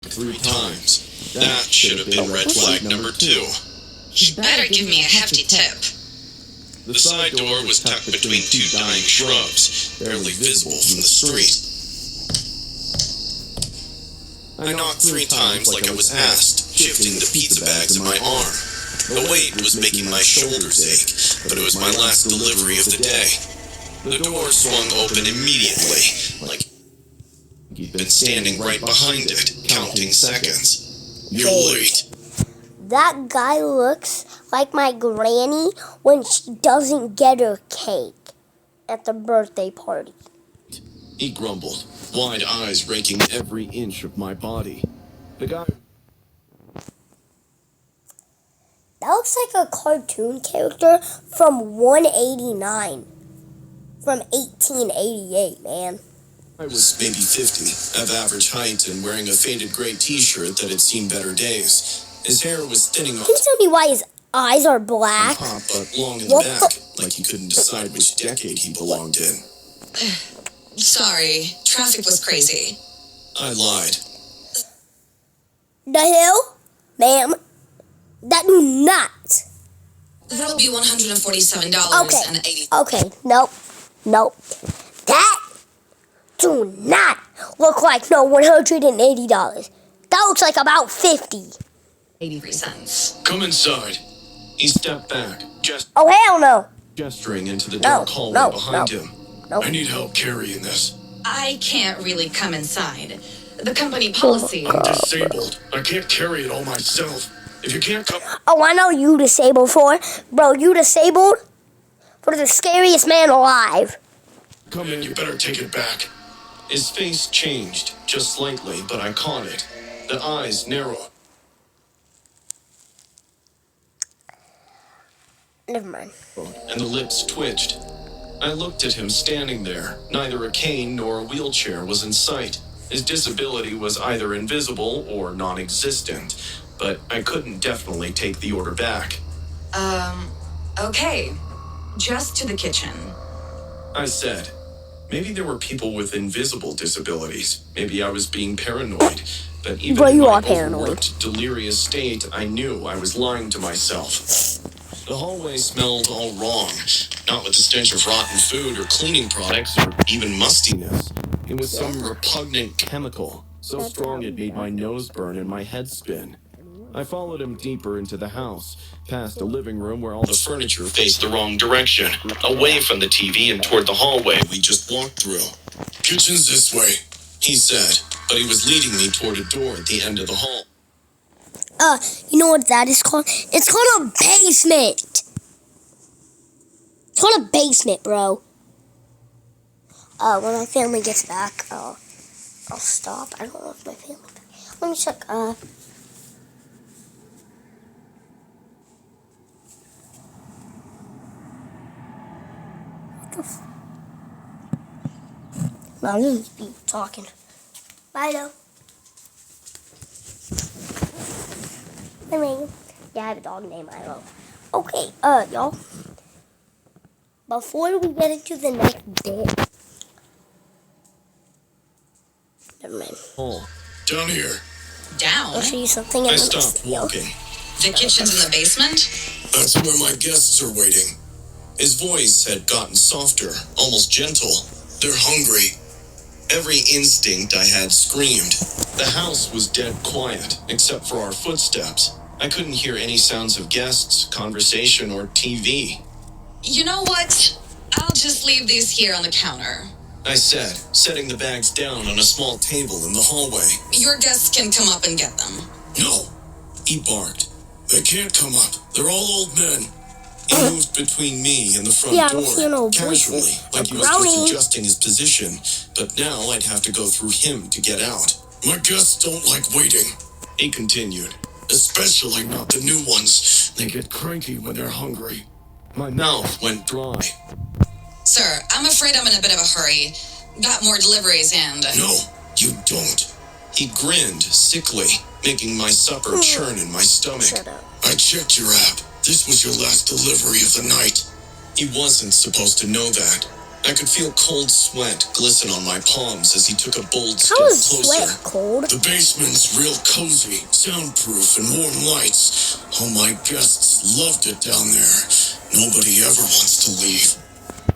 3 times. That should have been red flag number 2. You better give me a hefty tip. The side door was tucked between 2 dying shrubs, barely visible from the street. I knocked 3 times like I was asked, shifting the pizza bags in my arm. The weight was making my shoulders ache, but it was my last delivery of the day. The door swung open immediately, like he'd been standing right behind it, counting seconds. You're late. That guy looks like my granny when she doesn't get her cake at the birthday party. He grumbled, wide eyes raking every inch of my body. The guy... That looks like a cartoon character from 189. From 1888, man. I was maybe 50, of average height, and wearing a faded gray t-shirt that had seen better days. His hair was thinning Can you tell me why his eyes are black? top, but long in the back, like he couldn't decide which decade he belonged in. Sorry, traffic was crazy. I lied. The hell? Ma'am, that do not. That'll be $147.80. Okay, nope. That do not look like no $180. That looks like about 50. 83 cents. Come inside. He stepped back, Oh, hell no. gesturing into the dark hallway behind him. No. I need help carrying this. I can't really come inside. The company policy. I'm disabled. I can't carry it all myself. If you can't come... Oh, I know you disabled for. Bro, you disabled for the scariest man alive. Come in, you better take it back. His face changed, just slightly, but I caught it. The eyes narrowed. Never mind. And the lips twitched. I looked at him standing there. Neither a cane nor a wheelchair was in sight. His disability was either invisible or non-existent, but I couldn't definitely take the order back. Okay. Just to the kitchen. I said, maybe there were people with invisible disabilities. Maybe I was being paranoid. But even Bro, in you my are paranoid. overworked, delirious state, I knew I was lying to myself. The hallway smelled all wrong, not with the stench of rotten food or cleaning products or even mustiness. It was some repugnant chemical, so strong it made my nose burn and my head spin. I followed him deeper into the house, past a living room where all the furniture faced the wrong direction, away from the TV and toward the hallway we just walked through. Kitchen's this way, he said, but he was leading me toward a door at the end of the hall. You know what that is called? It's called a basement. It's called a basement, bro. When my family gets back, I'll stop. I don't know if my family... Let me check, No, I'm just be talking. Bye, though. I mean, yeah, I have a dog named Milo. Okay, y'all. Before we get into the next bit... Never mind. Oh, down here. Down? I'll show you something. I stopped walking. The kitchen's in the basement? That's where my guests are waiting. His voice had gotten softer, almost gentle. They're hungry. Every instinct I had screamed. The house was dead quiet, except for our footsteps. I couldn't hear any sounds of guests, conversation, or TV. You know what? I'll just leave these here on the counter. I said, setting the bags down on a small table in the hallway. Your guests can come up and get them. No, he barked. They can't come up. They're all old men. He moved between me and the front Yeah, I don't door, hear no casually, voices. like he was Brownie. just adjusting his position. But now I'd have to go through him to get out. My guests don't like waiting, he continued. Especially not the new ones. They get cranky when they're hungry. My mouth went dry. Sir, I'm afraid I'm in a bit of a hurry. Got more deliveries and... No, you don't. He grinned, sickly, making my supper churn in my stomach. Shut up. I checked your app. This was your last delivery of the night. He wasn't supposed to know that. I could feel cold sweat glisten on my palms as he took a bold step How is closer. sweat cold? The basement's real cozy, soundproof, and warm lights. All my guests loved it down there. Nobody ever wants to leave.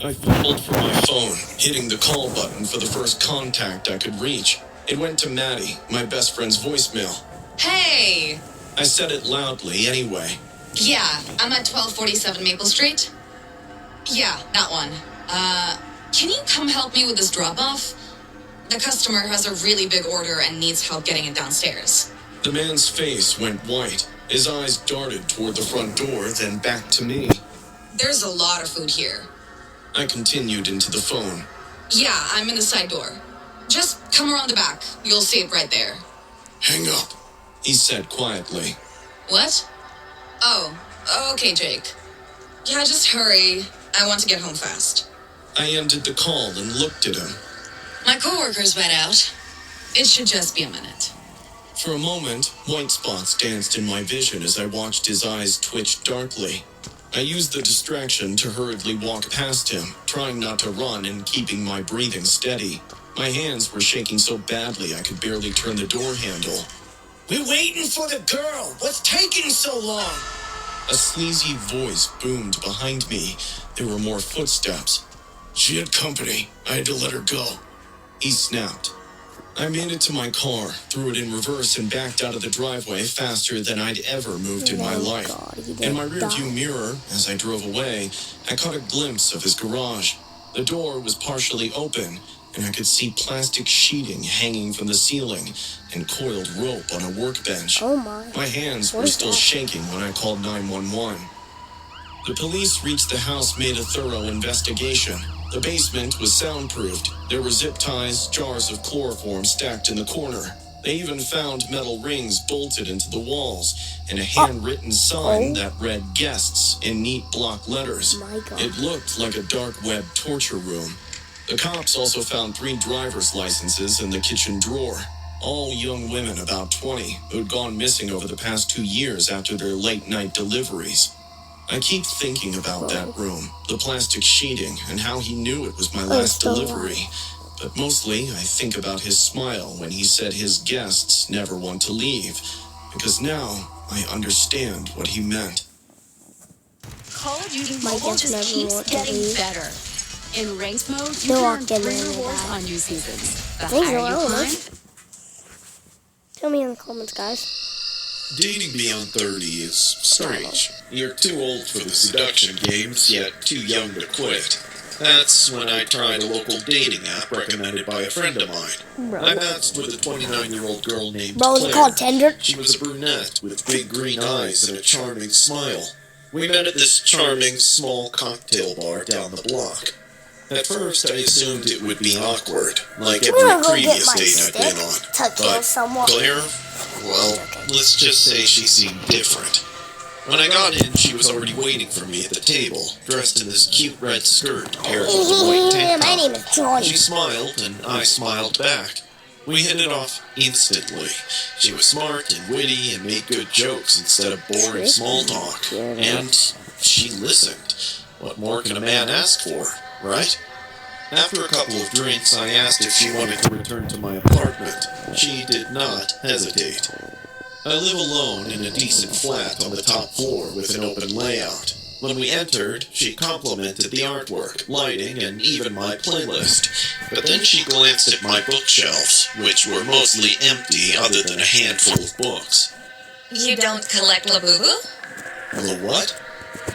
I fumbled for my phone, hitting the call button for the first contact I could reach. It went to Maddie, my best friend's voicemail. Hey! I said it loudly anyway. Yeah, I'm at 1247 Maple Street. Yeah, that one. Can you come help me with this drop-off? The customer has a really big order and needs help getting it downstairs. The man's face went white. His eyes darted toward the front door, then back to me. There's a lot of food here. I continued into the phone. Yeah, I'm in the side door. Just come around the back. You'll see it right there. Hang up, he said quietly. What? Oh, okay, Jake. Yeah, just hurry. I want to get home fast. I ended the call and looked at him. My coworkers went out. It should just be a minute. For a moment, white spots danced in my vision as I watched his eyes twitch darkly. I used the distraction to hurriedly walk past him, trying not to run and keeping my breathing steady. My hands were shaking so badly I could barely turn the door handle. We're waiting for the girl! What's taking so long? A sleazy voice boomed behind me. There were more footsteps. She had company. I had to let her go. He snapped. I made it to my car, threw it in reverse, and backed out of the driveway faster than I'd ever moved in my life. In my rearview mirror, as I drove away, I caught a glimpse of his garage. The door was partially open, and I could see plastic sheeting hanging from the ceiling and coiled rope on a workbench. Oh my. My hands were still shaking when I called 911. The police reached the house, made a thorough investigation. The basement was soundproofed. There were zip ties, jars of chloroform stacked in the corner. They even found metal rings bolted into the walls and a handwritten sign that read guests in neat block letters. My God. It looked like a dark web torture room. The cops also found 3 driver's licenses in the kitchen drawer. All young women about 20 who'd gone missing over the past 2 years after their late-night deliveries. I keep thinking about that room, the plastic sheeting, and how he knew it was my last delivery. But mostly, I think about his smile when he said his guests never want to leave, because now I understand what he meant. Call of Duty My Mobile guests just never keeps want to getting leave. better. In ranked mode, you They'll can walk earn in free there and rewards die. on new seasons. The Thank higher you, I you don't know. climb, Tell me in the comments, guys. Dating beyond 30 is strange. You're too old for the seduction games, yet too young to quit. That's when I tried a local dating app recommended by a friend of mine. I matched with a 29-year-old girl named Bro, is it Claire. called Tinder? She was a brunette with big green eyes and a charming smile. We met at this charming, small cocktail bar down the block. At first, I assumed it would be awkward, like I'm gonna every go get previous my date I've been on. stick to kill But someone. Claire, well, let's just say she seemed different. When I got in, she was already waiting for me at the table, dressed in this cute red skirt paired with a white tank My top. name is Johnny. She smiled, and I smiled back. We hit it off instantly. She was smart and witty and made good jokes instead of boring small talk. And she listened. What more can a man ask for, right? After a couple of drinks, I asked if she wanted to return to my apartment. She did not hesitate. I live alone in a decent flat on the top floor with an open layout. When we entered, she complimented the artwork, lighting, and even my playlist. But then she glanced at my bookshelves, which were mostly empty other than a handful of books. You don't collect Labubu? The what?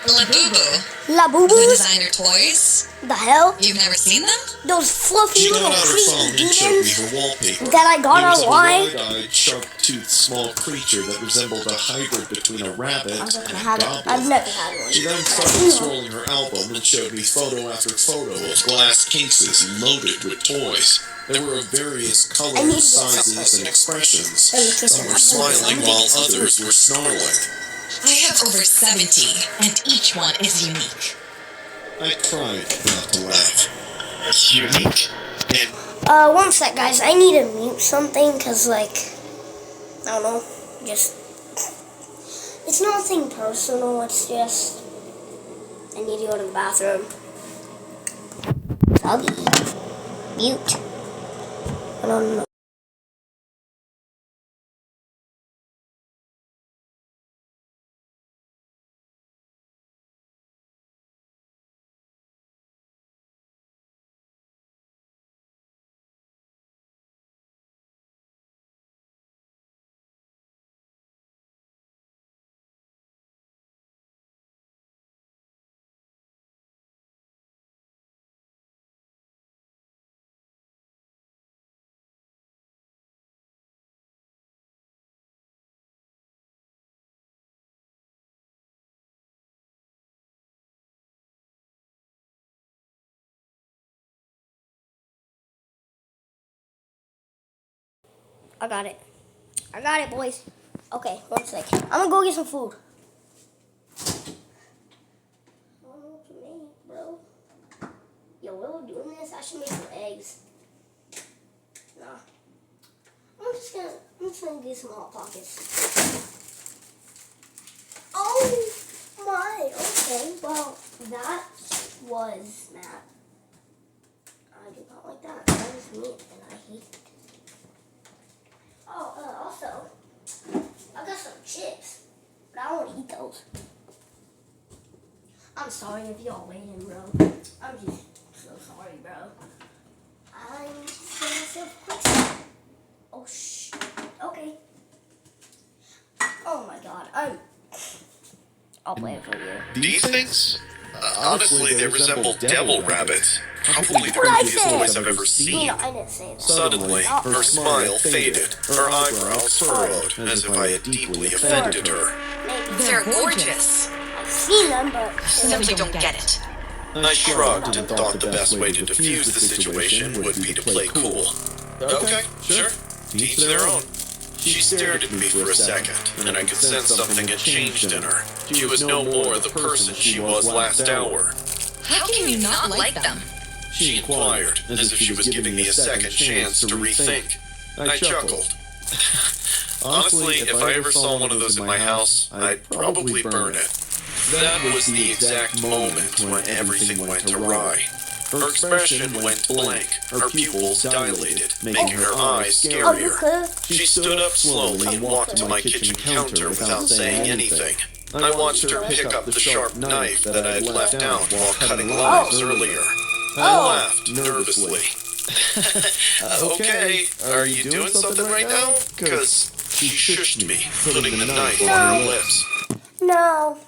Labubu? La Boo The Boos? designer toys? The hell? You've never seen them? Those fluffy She little got out her phone creepy and showed me demons her wallpaper. that I got It was online. a wide-eyed, sharp-toothed small creature that resembled a hybrid between a rabbit I've and never a had it. goblin. I've never had one. She then started scrolling her album and showed me photo after photo of glass cases loaded with toys. There were of various I need to colors, get sizes, some and expressions. Let me kiss Some her. were smiling while others were snarling. I have over 70, and each one is unique. I tried not to laugh. Unique? And 1 sec, guys. I need to mute something, cause like, I don't know, just, it's nothing personal, it's just, I need to go to the bathroom. Tubby. Mute. I don't know. I got it. I got it, boys. Okay, 1 sec. I'm gonna go get some food. I don't know what you made, bro. Yo, while we're doing this, I should make some eggs. Nah. I'm just gonna get some Hot Pockets. Oh my, okay. Well, that was Matt. I do not like that. That is meat, and I hate it. Oh, also, I got some chips, but I don't eat those. I'm sorry if y'all waiting, bro. I'm just so sorry, bro. I'm just getting myself quick. Oh, shh. Okay. Oh my god, I'll play it for you. These things? Honestly, they resemble devil rabbits. Probably the What I creepiest said. toys I've ever seen. I didn't say that. Suddenly, her smile faded, her eyebrows furrowed, as if I had deeply offended her. They're gorgeous. I've seen them, but Simply don't get it. I shrugged and thought the best way to diffuse the situation would be to play cool. Okay, sure. To each their own. She stared at me for a second, and I could sense something had changed in her. She was no more the person she was last hour. How can you not like them? She inquired, as if she was giving me a second chance to rethink. I chuckled. Honestly, if I ever saw one of those in my house, I'd probably burn it. That was the exact moment when everything went awry. Her expression went blank, her pupils dilated, making her eyes oh, you scarier. could. She stood up slowly and walked to my kitchen counter without saying anything. I watched her pick up the sharp knife that I had left out while cutting limes earlier. I laughed nervously. Okay, are you doing something right now? Because she shushed me, putting the knife on her lips. No,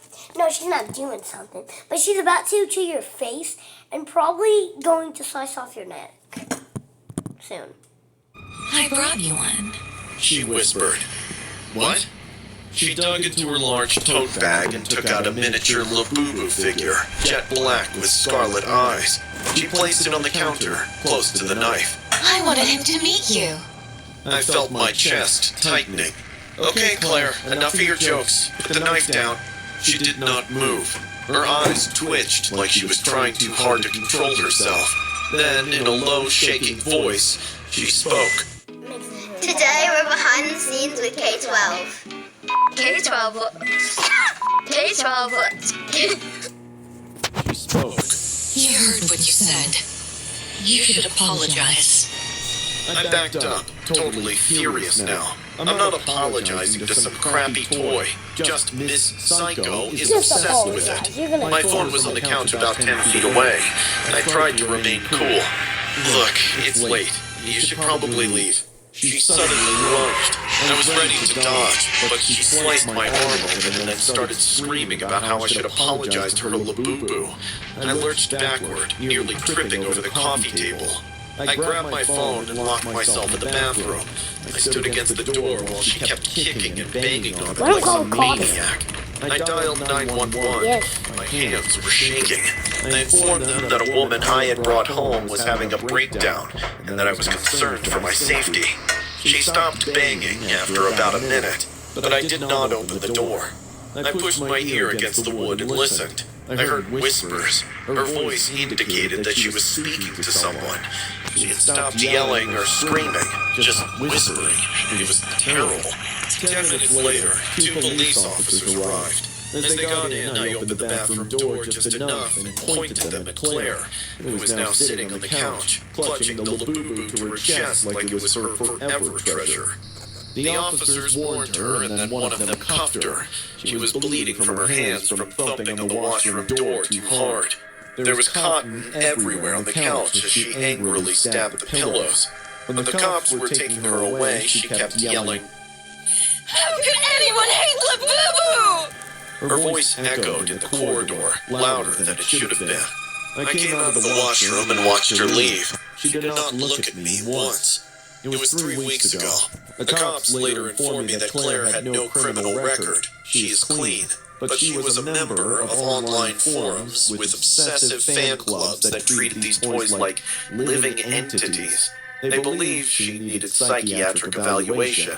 she's not doing something, but she's about to your face and probably going to slice off your neck soon. I brought you one. She whispered. What? She dug into her large tote bag and took out a miniature Labubu figure, jet black with scarlet eyes. She placed it on the counter, close to the knife. I wanted him to meet you. I felt my chest tightening. Okay, Claire, enough of your jokes. Put the knife down. She did not move. Her eyes twitched like she was trying too hard to control herself. Then, in a low, shaking voice, she spoke. Today we're behind the scenes with K-12. K-12 what? K-12 what? She spoke. You heard what you said. You should apologize. I backed up, totally furious now. I'm not apologizing to some crappy toy. Just Miss Psycho is Just obsessed with apologize. it. You're gonna My phone was on the counter about 10 feet away, and I tried to remain cool. Look, it's late. You should probably leave. She suddenly lunged. I was ready to dodge, but she sliced my arm open and then started screaming about how I should apologize to her Labubu. I lurched backward, nearly tripping over the coffee table. I grabbed my phone and locked myself in the bathroom. I stood against the door while she kept kicking and banging on it like some maniac. I dialed 911. Yes. My hands were shaking. I informed them that a woman I had brought home was having a breakdown and that I was concerned for my safety. She stopped banging after about a minute, but I did not open the door. I pushed my ear against the wood and listened. I heard whispers. Her voice indicated that she was speaking to someone. She had stopped yelling or screaming, just whispering. It was terrible. 10 minutes later, 2 police officers arrived. As they got in, I opened the bathroom door just enough and pointed them at Claire, who was now sitting on the couch, clutching the Labubu to her chest like it was her forever treasure. The officers warned her, and then one of them cuffed her. She was bleeding from her hands from thumping on the washroom door too hard. There was cotton everywhere on the couch as she angrily stabbed the pillows. When the cops were taking her away, she kept yelling, How could anyone hate Labubu? Her voice echoed in the corridor, louder than it should have been. I came out of the washroom and watched her leave. She did not look at me once. It was 3 weeks ago. The cops later informed me that Claire had no criminal record. She is clean. But she was a member of online forums with obsessive fan clubs that treated these toys like living entities. They believed she needed psychiatric evaluation.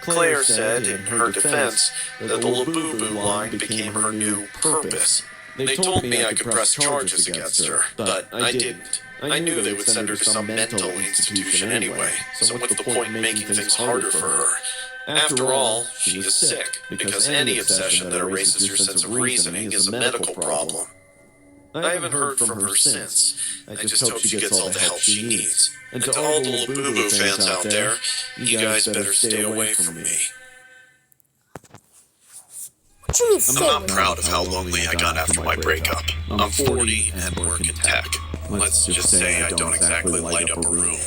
Claire said, in her defense, that the Labubu line became her new purpose. They told me I could press charges against her, but I didn't. I knew they would send her to some mental institution anyway, so what's the point in making things harder for her? After all, she is sick, because any obsession that erases your sense of reasoning is a medical problem. I haven't heard from her since. I just hope she gets all the help she needs. And to all the Labubu fans out there, you guys better stay away from me. What you mean, I'm not proud of how lonely I got after my breakup. I'm 40 and work in tech. Let's just say I don't exactly light up a room.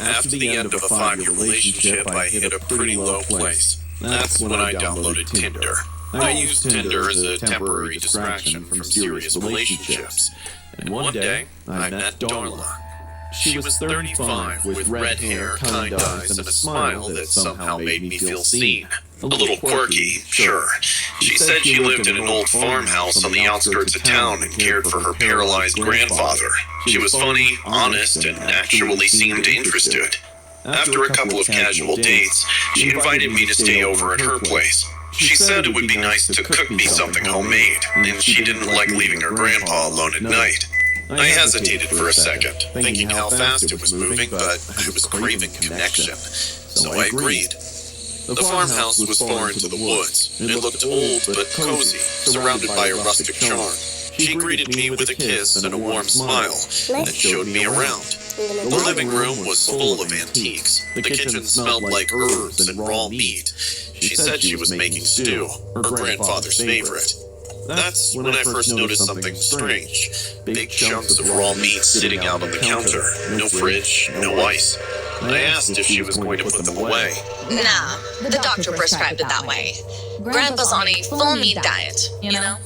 After the end of a 5-year relationship, I hit a pretty low place. That's when I downloaded Tinder. I used Tinder as a temporary distraction from serious relationships. And one day, I met Darla. She was 35 with red hair, kind eyes, and a smile that somehow made me feel seen. A little quirky, sure. She said she lived in an old farmhouse on the outskirts of town and cared for her paralyzed grandfather. She was funny, honest, and actually seemed interested. After a couple of casual dates, she invited me to stay over at her place. She said it would be nice to cook me something homemade, and she didn't like leaving her grandpa alone at night. I hesitated for a second, thinking how fast it was moving, but I was craving connection, so I agreed. The farmhouse was far into the woods. It looked old but cozy, surrounded by a rustic charm. She greeted me with a kiss and a warm smile, and showed me around. The living room was full of antiques. The kitchen smelled like herbs and raw meat. She said she was making stew, her grandfather's favorite. That's when I first noticed something strange. Big chunks of raw meat sitting out on the counter. No fridge, no ice. I asked if she was going to put them away. Nah, the doctor prescribed it that way. Grandpa's on a full meat diet, you know?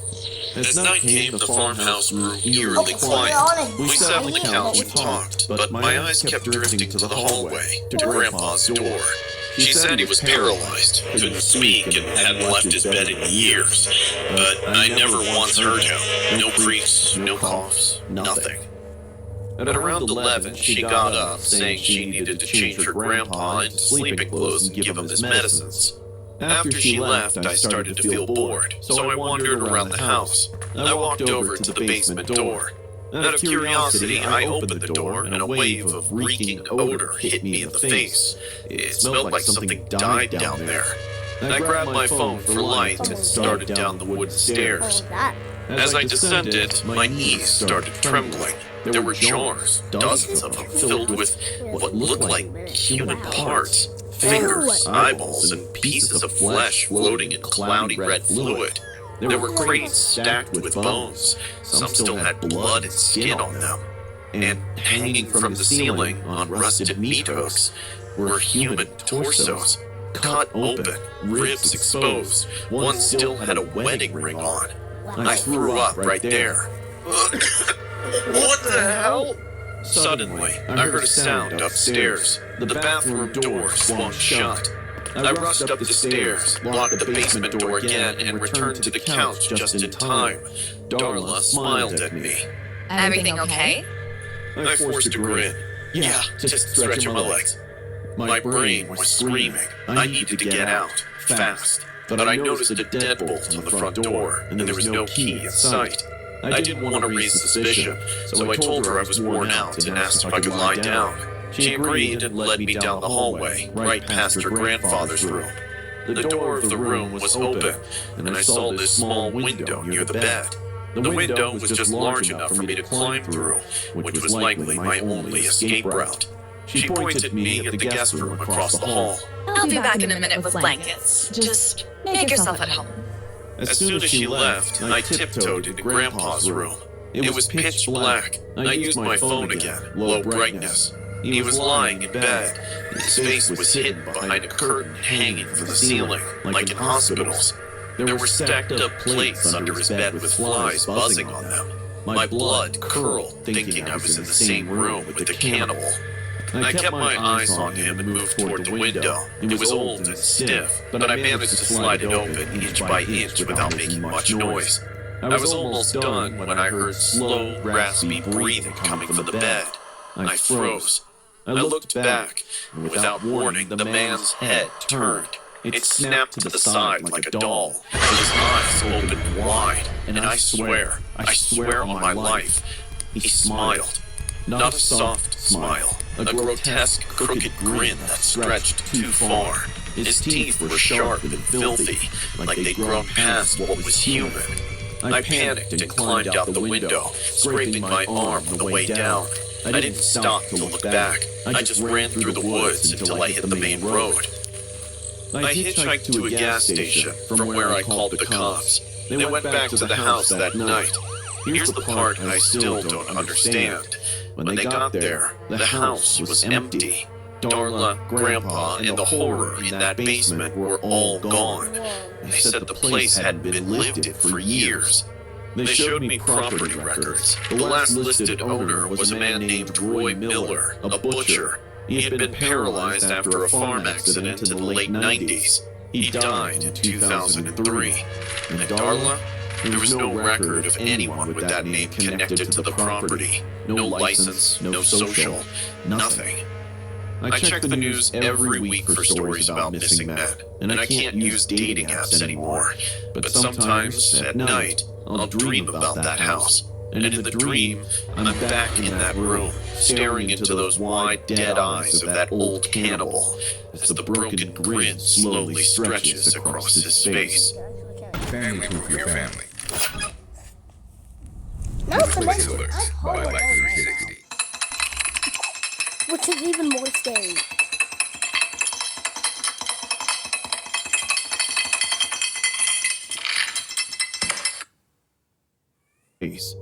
As night came, the farmhouse grew eerily quiet. We sat on the couch and talked, but my eyes kept drifting to the hallway, to Grandpa's door. She said he was paralyzed, couldn't speak, and hadn't left his bed in years. But I never once heard him. No creaks, no coughs, nothing. At around 11, she got up, saying she needed to change her grandpa into sleeping clothes and give him his medicines. After she left, I started to feel bored, so I wandered around the house. I walked over to the basement door. Out of curiosity, I opened the door, and a wave of reeking odor hit me in the face. It smelled like something died down there. I grabbed my phone for light and started down the wooden stairs. As I descended, my knees started trembling. There were jars, dozens of them, filled with what looked like human parts. Fingers, eyeballs, and pieces of flesh floating in cloudy red fluid. There were crates stacked with bones. Some still had blood and skin on them. And hanging from the ceiling on rusted meat hooks were human torsos, cut open, ribs exposed. One still had a wedding ring on. I threw up right there. What the hell? Suddenly, I heard a sound upstairs. The bathroom door swung shut. I rushed up the stairs, locked the basement door again, and returned to the couch just in time. Darla smiled at me. Everything okay? I forced a grin. Yeah, just stretching my legs. My brain was screaming. I needed to get out, fast. But I noticed a deadbolt on the front door, and there was no key in sight. I didn't want to raise suspicion, so I told her I was worn out and asked if I could lie down. She agreed and led me down the hallway, right past her grandfather's room. The door of the room was open, and I saw this small window near the bed. The window was just large enough for me to climb through, which was likely my only escape route. She pointed at me at the guest room across the hall. I'll be back in a minute with blankets. Just make yourself at home. As soon as she left, I tiptoed into Grandpa's room. It was pitch black. I used my phone again, low brightness. He was lying in bed. His face was hidden behind a curtain hanging from the ceiling, like in hospitals. There were stacked up plates under his bed with flies buzzing on them. My blood curled, thinking I was in the same room with the cannibal. I kept my eyes on him and moved toward the window. It was old and stiff, but I managed to slide it open inch by inch without making much noise. I was almost done when I heard slow, raspy breathing coming from the bed. I froze. I looked back, and without warning, the man's head turned. It snapped to the side like a doll, with his eyes opened wide, and I swear on my life, he smiled. Not a soft smile, a grotesque, crooked grin that stretched too far. His teeth were sharp and filthy, like they'd grown past what was human. I panicked and climbed out the window, scraping my arm on the way down. I didn't stop to look back. I just ran through the woods until I hit the main road. I hitchhiked to a gas station from where I called the cops. They went back to the house that night. Here's the part I still don't understand. When they got there, the house was empty. Darla, Grandpa, and the horror in that basement were all gone. They said the place hadn't been lived in for years. They showed me property records. The last listed owner was a man named Roy Miller, a butcher. He had been paralyzed after a farm accident in the late 90s. He died in 2003. And Darla? There was no record of anyone with that name connected to the property. No license, no social, nothing. I check the news every week for stories about missing men, and I can't use dating apps anymore. But sometimes, at night, I'll dream about that house. And in the dream, I'm back in that room, staring into those wide, dead eyes of that old cannibal, as the broken grin slowly stretches across his face. Family proof your family. Not to Police mention, alerts I've by heard Black of 360. which is even more scary. Peace.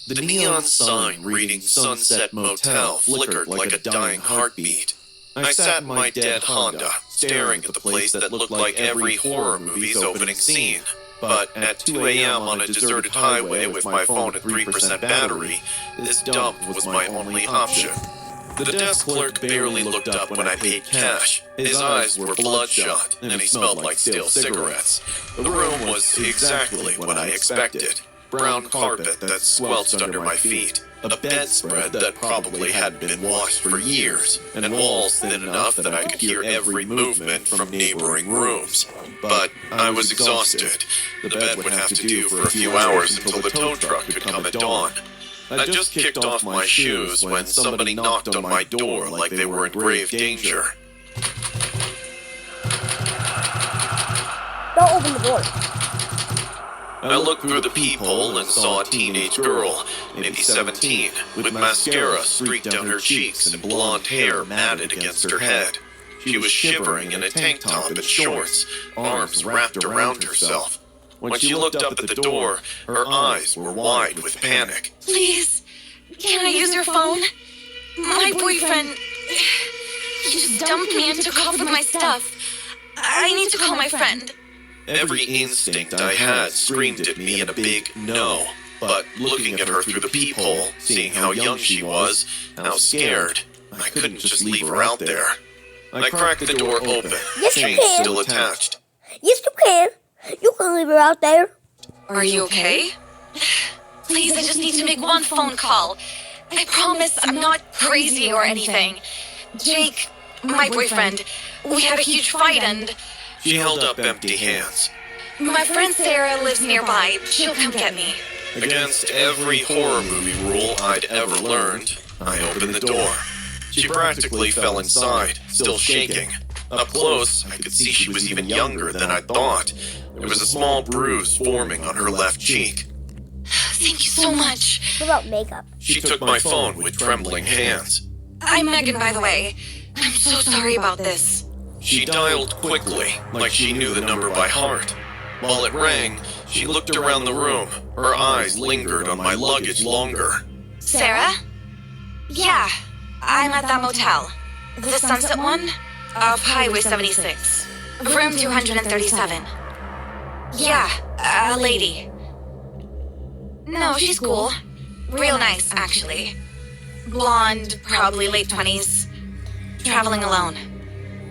The neon sign reading Sunset Motel flickered like a dying heartbeat. I sat in my dead Honda, staring at the place that looked like every horror movie's opening scene. But at 2 a.m. on a deserted highway with my phone at 3% battery, this dump was my only option. The desk clerk barely looked up when I paid cash. His eyes were bloodshot, and he smelled like stale cigarettes. The room was exactly what I expected. Brown carpet that squelched under my feet, a bedspread that probably hadn't been washed for years, and walls thin enough that I could hear every movement from neighboring rooms. But I was exhausted. The bed would have to do for a few hours until the tow truck could come at dawn. I just kicked off my shoes when somebody knocked on my door like they were in grave danger. Don't open the door. I looked through the peephole and saw a teenage girl, maybe 17, with mascara streaked down her cheeks and blonde hair matted against her head. She was shivering in a tank top and shorts, arms wrapped around herself. When she looked up at the door, her eyes were wide with panic. Please, can I use your phone? My boyfriend, he just dumped me and took off with my stuff. I need to call my friend. Every instinct I had screamed at me in a big no, but looking at her through the peephole, seeing how young she was, how scared, I couldn't just leave her out there. I cracked the door open, Yes, you chain can. still attached. Yes, you can. You can leave her out there. Are you okay? Please, I just need to make one phone call. I promise I'm not crazy or anything. Jake, my boyfriend, we had a huge fight and She held up empty hands. my friend Sarah lives nearby. She'll come get me. Against every horror movie rule I'd ever learned, I opened the door. She practically fell inside, still shaking. Up close, I could see she was even younger than I thought. There was a small bruise forming on her left cheek. Thank you so much. What about makeup? She took my phone with trembling hands. I'm Megan, by the way. I'm so sorry about this. She dialed quickly, like she knew the number by heart. While it rang, she looked around the room. Her eyes lingered on my luggage longer. Sarah? Yeah, I'm at that motel. The Sunset one? Off Highway 76. Room 237. Yeah, a lady. No, she's cool. Real nice, actually. Blonde, probably late 20s. Traveling alone.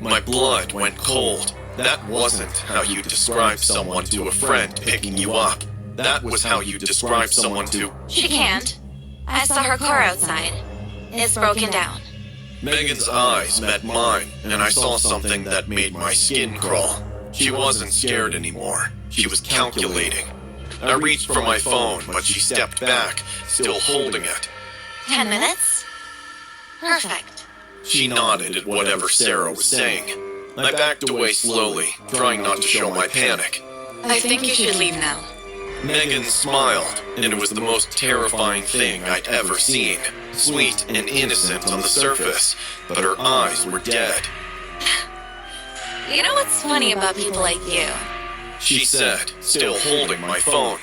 My blood went cold. That wasn't how you describe someone to a friend picking you up. That was how you describe someone to... She can't. I saw her car outside. It's broken down. Megan's eyes met mine, and I saw something that made my skin crawl. She wasn't scared anymore. She was calculating. I reached for my phone, but she stepped back, still holding it. 10 minutes? Perfect. She nodded at whatever Sarah was saying. I backed away slowly, trying not to show my panic. I think you should leave now. Megan smiled, and it was the most terrifying thing I'd ever seen. Sweet and innocent on the surface, but her eyes were dead. You know what's funny about people like you? She said, still holding my phone.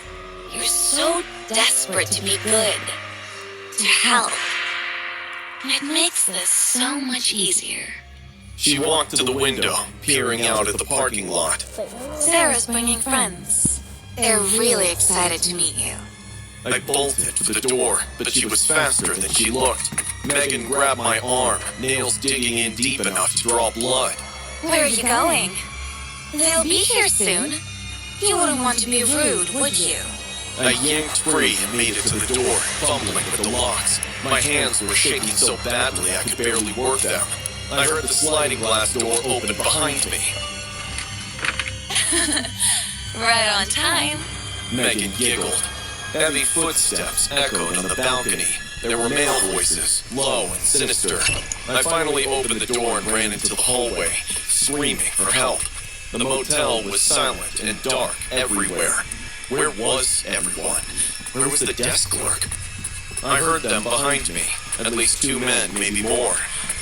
You're so desperate to be good. To help. And it makes this so much easier. She walked to the window, peering out at the parking lot. Sarah's bringing friends. They're really excited to meet you. I bolted for the door, but she was faster than she looked. Megan grabbed my arm, nails digging in deep enough to draw blood. Where are you going? They'll be here soon. You wouldn't want to be rude, would you? I yanked free and made it to the door, fumbling with the locks. My hands were shaking so badly I could barely work them. I heard the sliding glass door open behind me. Right on time. Megan giggled. Heavy footsteps echoed on the balcony. There were male voices, low and sinister. I finally opened the door and ran into the hallway, screaming for help. The motel was silent and dark everywhere. Where was everyone? Where was the desk clerk? I heard them behind me, at least 2 men, maybe more.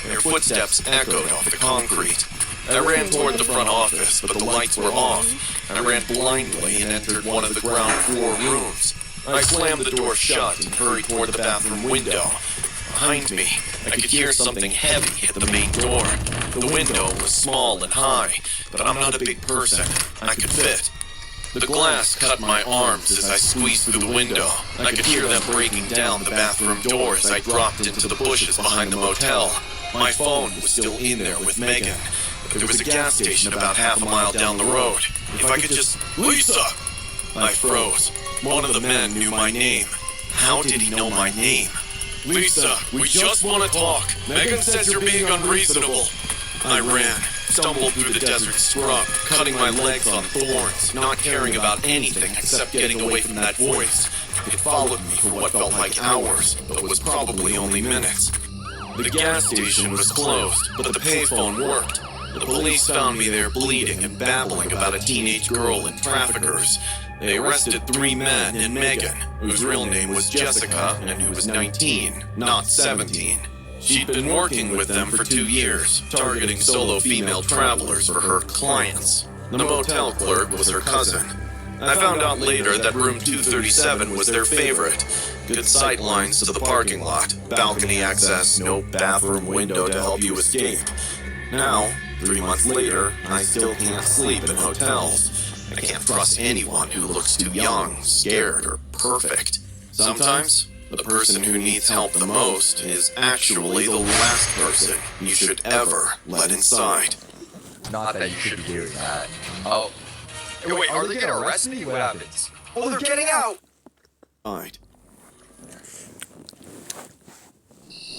Their footsteps echoed off the concrete. I ran toward the front office, but the lights were off. I ran blindly and entered one of the ground floor rooms. I slammed the door shut and hurried toward the bathroom window. Behind me, I could hear something heavy hit the main door. The window was small and high, but I'm not a big person. I could fit. The glass cut my arms as I squeezed through the window. I could hear them breaking down the bathroom door as I dropped into the bushes behind the motel. My phone was still in there with Megan. There was a gas station about half a mile down the road. If I could just... Lisa! I froze. One of the men knew my name. How did he know my name? Lisa, we just want to talk. Megan says you're being unreasonable. I ran, stumbled through the desert scrub, cutting my legs on thorns, not caring about anything except getting away from that voice. It followed me for what felt like hours, but was probably only minutes. The gas station was closed, but the payphone worked. The police found me there bleeding and babbling about a teenage girl and traffickers. They arrested 3 men and Megan, whose real name was Jessica and who was 19, not 17. She'd been working with them for 2 years, targeting solo female travelers for her clients. The motel clerk was her cousin. I found out later that room 237 was their favorite. Good sight lines to the parking lot, balcony access, no bathroom window to help you escape. Now, 3 months later, I still can't sleep in hotels. I can't trust anyone who looks too young, scared, or perfect. Sometimes, the person who needs help the most is actually the last person you should ever let inside. Not that you should be doing that. Oh. Hey, wait, are they gonna arrest me? What happens? Oh, they're getting out! Right.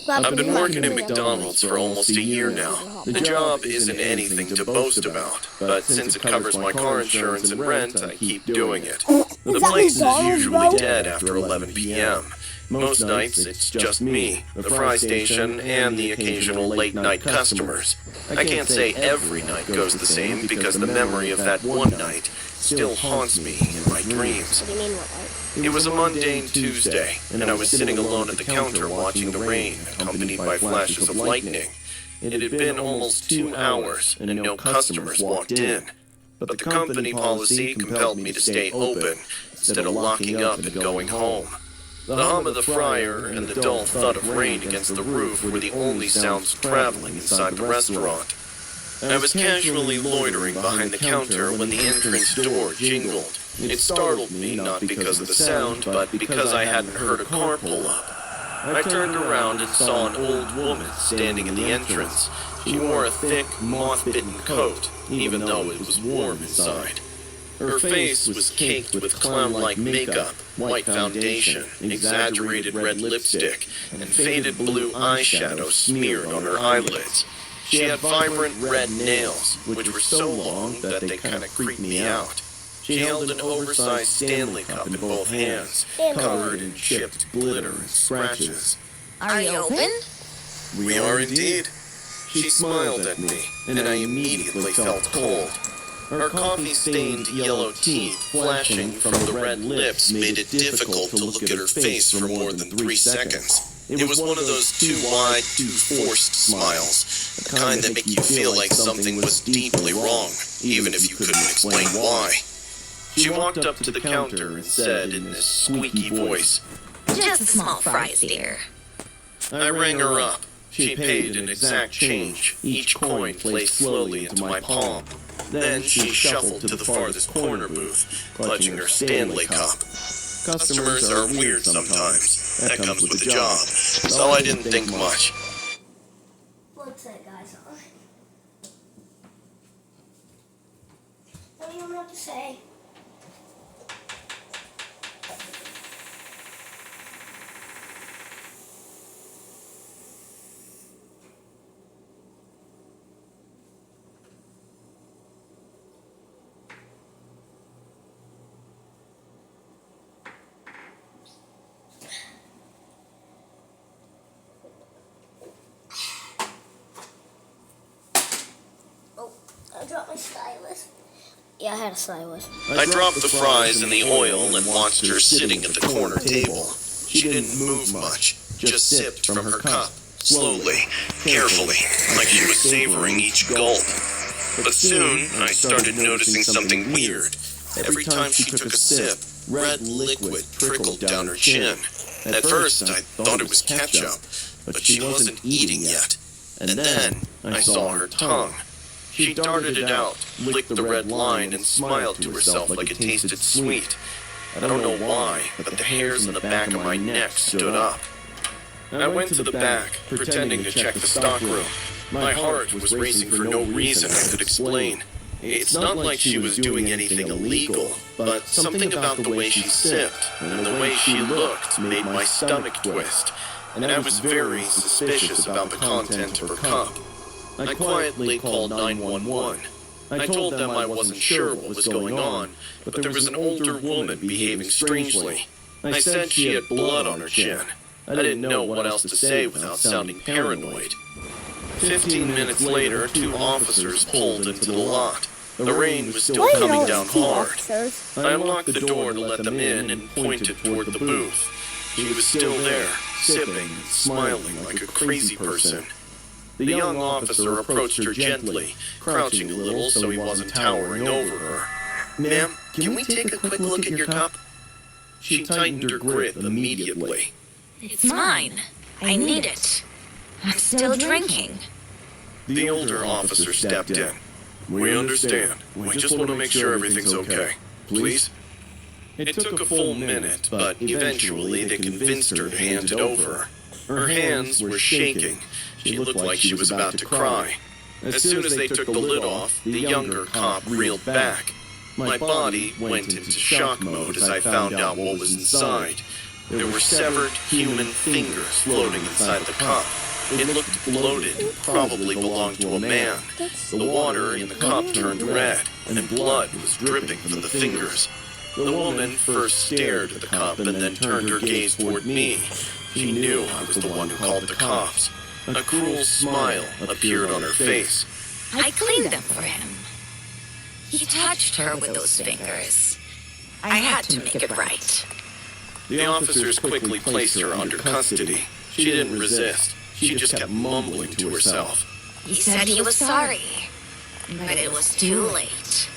I've been working at McDonald's for almost a year now. The job isn't anything to boast about, but since it covers my car insurance and rent, I keep doing it. The place is usually dead after 11 p.m. Most nights, it's just me, the fry station, and the occasional late-night customers. I can't say every night goes the same because the memory of that one night still haunts me in my dreams. What do you mean, what? It was a mundane Tuesday, and I was sitting alone at the counter watching the rain, accompanied by flashes of lightning. It had been almost 2 hours, and no customers walked in. But the company policy compelled me to stay open, instead of locking up and going home. The hum of the fryer and the dull thud of rain against the roof were the only sounds traveling inside the restaurant. I was casually loitering behind the counter when the entrance door jingled. It startled me not because of the sound, but because I hadn't heard a car pull up. I turned around and saw an old woman standing in the entrance. She wore a thick, moth-bitten coat, even though it was warm inside. Her face was caked with clown-like makeup, white foundation, exaggerated red lipstick, and faded blue eyeshadow smeared on her eyelids. She had vibrant red nails, which were so long that they kind of creeped me out. She held an oversized Stanley Cup in both hands, covered in chipped glitter and scratches. Are you open? We are indeed. She smiled at me, and I immediately felt cold. Her coffee-stained yellow teeth flashing from the red lips made it difficult to look at her face for more than 3 seconds. It was one of those too wide, too forced smiles, the kind that make you feel like something was deeply wrong, even if you couldn't explain why. She walked up to the counter and said in this squeaky voice, Just a small fries, dear. I rang her up. She paid an exact change, each coin placed slowly into my palm. Then she shuffled to the farthest corner booth, clutching her Stanley Cup. Customers are weird sometimes. That comes with the job. So I didn't think much. What's that, guys? What do you want to say? I dropped my stylus. Yeah, I had a stylus. I dropped the fries in the oil and watched her sitting at the corner table. She didn't move much, just sipped from her cup, slowly, carefully, like she was savoring each gulp. But soon, I started noticing something weird. Every time she took a sip, red liquid trickled down her chin. At first, I thought it was ketchup, but she wasn't eating yet. And then, I saw her tongue. She darted it out, licked the red line, and smiled to herself like it tasted sweet. I don't know why, but the hairs on the back of my neck stood up. I went to the back, pretending to check the stockroom. My heart was racing for no reason I could explain. It's not like she was doing anything illegal, but something about the way she sipped and the way she looked made my stomach twist, and I was very suspicious about the content of her cup. I quietly called 911. I told them I wasn't sure what was going on, but there was an older woman behaving strangely. I said she had blood on her chin. I didn't know what else to say without sounding paranoid. 15 minutes later, 2 officers pulled into the lot. The rain was still coming down hard. I unlocked the door to let them in and pointed toward the booth. She was still there, sipping and smiling like a crazy person. The young officer approached her gently, crouching a little so he wasn't towering over her. "Ma'am, can we take a quick look at your cup?" She tightened her grip immediately. It's mine. I need it. I'm still drinking. The older officer stepped in. "We understand. We just want to make sure everything's okay. Please?" It took a full minute, but eventually they convinced her to hand it over. Her hands were shaking. She looked like she was about to cry. As soon as they took the lid off, the younger cop reeled back. My body went into shock mode as I found out what was inside. There were severed human fingers floating inside the cup. It looked bloated, probably belonged to a man. The water in the cup turned red, and blood was dripping from the fingers. The woman first stared at the cup and then turned her gaze toward me. She knew I was the one who called the cops. A cruel smile appeared on her face. I cleaned them for him. He touched her with those fingers. I had to make it right. The officers quickly placed her under custody. She didn't resist. She just kept mumbling to herself. He said he was sorry, but it was too late.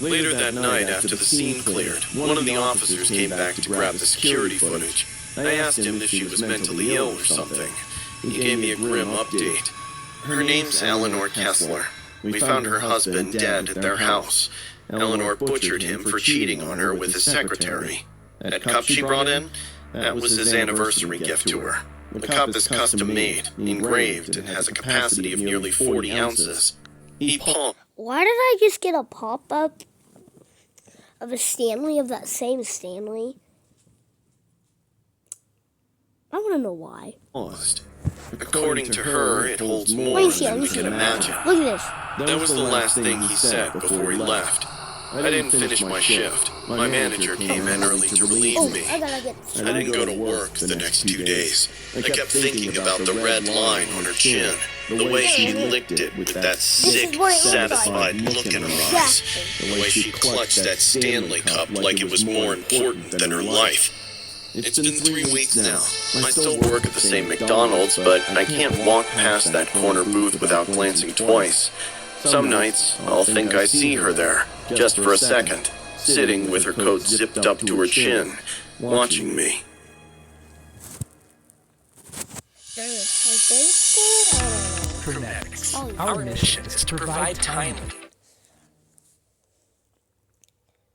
Later that night, after the scene cleared, one of the officers came back to grab the security footage. I asked him if she was mentally ill or something. He gave me a grim update. Her name's Eleanor Kessler. We found her husband dead at their house. Eleanor butchered him for cheating on her with his secretary. That cup she brought in, that was his anniversary gift to her. The cup is custom-made, engraved, and has a capacity of nearly 40 ounces. He palmed. Why did I just get a pop-up of a Stanley, of that same Stanley? I want to know why. According to her, it holds more than we can imagine. Look at this. That was the last thing he said before he left. I didn't finish my shift. My manager came in early to relieve me. I gotta get I didn't go to work the next 2 days. I kept thinking about the red line on her chin, the way she licked it with that sick, satisfied look in her eyes, the way she clutched that Stanley Cup like it was more important than her life. It's been 3 weeks now. I still work at the same McDonald's, but I can't walk past that corner booth without glancing twice. Some nights, I'll think I see her there, just for a second, sitting with her coat zipped up to her chin, watching me. Frenetics. Oh, Our mission is to provide timely.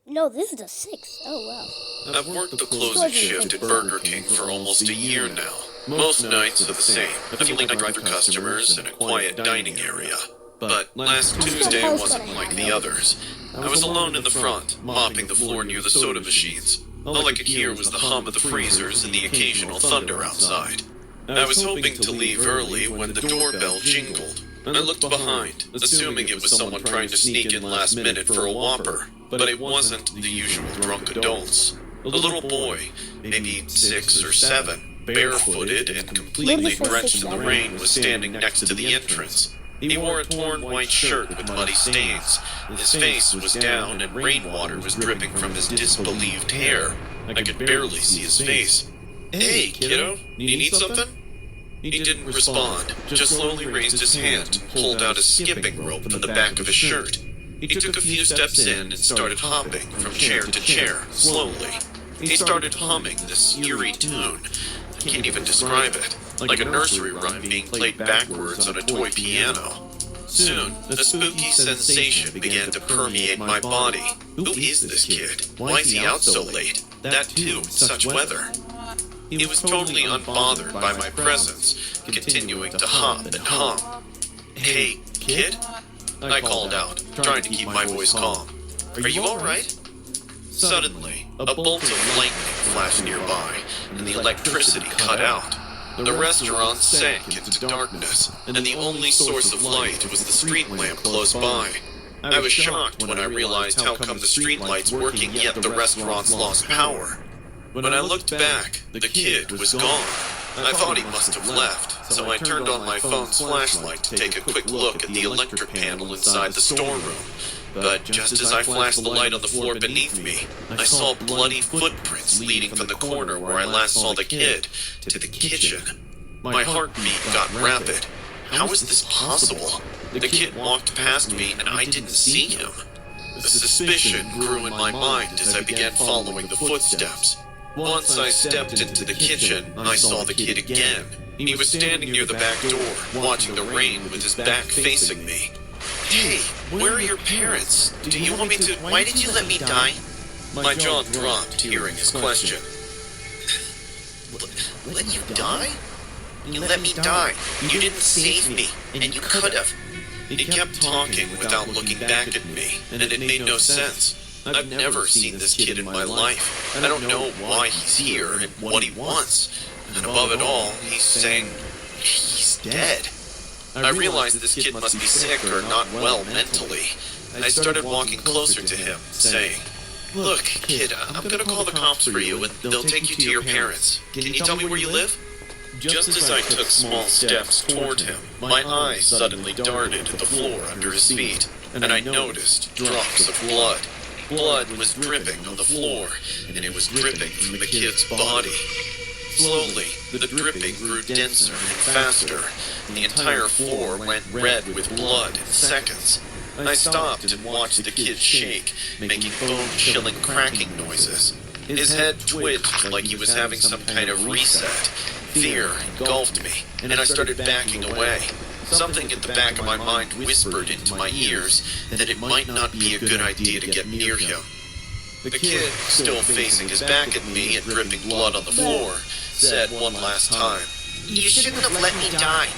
No, this is the 6th. Oh, wow. I've worked the closing shift at Burger King for almost a year now. Most nights are the same. A few late night drive-through customers and a quiet dining area. But last Tuesday wasn't like the others. I was alone in the front, mopping the floor near the soda machines. All I could hear was the hum of the freezers and the occasional thunder outside. I was hoping to leave early when the doorbell jingled. I looked behind, assuming it was someone trying to sneak in last minute for a Whopper, but it wasn't the usual drunk adults. A little boy, maybe 6 or 7, barefooted and completely drenched in the rain, was standing next to the entrance. He wore a torn white shirt with muddy stains. His face was down and rainwater was dripping from his disbelieved hair. I could barely see his face. "Hey, kiddo, you need something?" He didn't respond, just slowly raised his hand and pulled out a skipping rope from the back of his shirt. He took a few steps in and started hopping from chair to chair, slowly. He started humming this eerie tune. I can't even describe it. Like a nursery rhyme being played backwards on a toy piano. Soon, a spooky sensation began to permeate my body. Who is this kid? Why is he out so late? That too, in such weather. He was totally unbothered by my presence, continuing to hop and hum. "Hey, kid?" I called out, trying to keep my voice calm. "Are you alright?" Suddenly, a bolt of lightning flashed nearby, and the electricity cut out. The restaurant sank into darkness, and the only source of light was the street lamp close by. I was shocked when I realized how come the street lights working yet the restaurant's lost power. When I looked back, the kid was gone. I thought he must have left, so I turned on my phone's flashlight to take a quick look at the electric panel inside the storeroom. But just as I flashed the light on the floor beneath me, I saw bloody footprints leading from the corner where I last saw the kid to the kitchen. My heartbeat got rapid. How is this possible? The kid walked past me and I didn't see him. The suspicion grew in my mind as I began following the footsteps. Once I stepped into the kitchen, I saw the kid again. He was standing near the back door, watching the rain with his back facing me. "Hey, where are your parents? Do you want me to... Why did you let me die?" My jaw dropped hearing his question. "Let you die? You let me die. You didn't save me, and you could have." He kept talking without looking back at me, and it made no sense. I've never seen this kid in my life. I don't know why he's here and what he wants. And above it all, he's saying he's dead. I realized this kid must be sick or not well mentally. I started walking closer to him, saying, "Look, kid, I'm gonna call the cops for you and they'll take you to your parents. Can you tell me where you live?" Just as I took small steps toward him, my eyes suddenly darted at the floor under his feet, and I noticed drops of blood. Blood was dripping on the floor, and it was dripping from the kid's body. Slowly, the dripping grew denser and faster. The entire floor went red with blood in seconds. I stopped and watched the kid shake, making bone-chilling cracking noises. His head twitched like he was having some kind of reset. Fear engulfed me, and I started backing away. Something at the back of my mind whispered into my ears that it might not be a good idea to get near him. The kid, still facing his back at me and dripping blood on the floor, said one last time, "You shouldn't have let me die."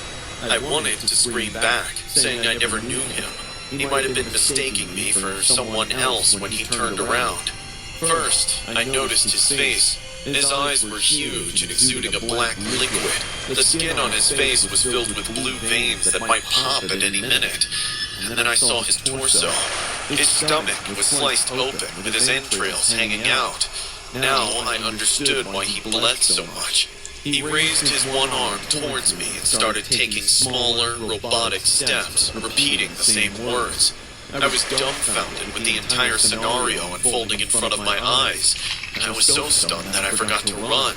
I wanted to scream back, saying I never knew him. He might have been mistaking me for someone else when he turned around. First, I noticed his face. His eyes were huge and exuding a black liquid. The skin on his face was filled with blue veins that might pop at any minute. And then I saw his torso. His stomach was sliced open with his entrails hanging out. Now I understood why he bled so much. He raised his one arm towards me and started taking smaller, robotic steps, repeating the same words. I was dumbfounded with the entire scenario unfolding in front of my eyes, and I was so stunned that I forgot to run.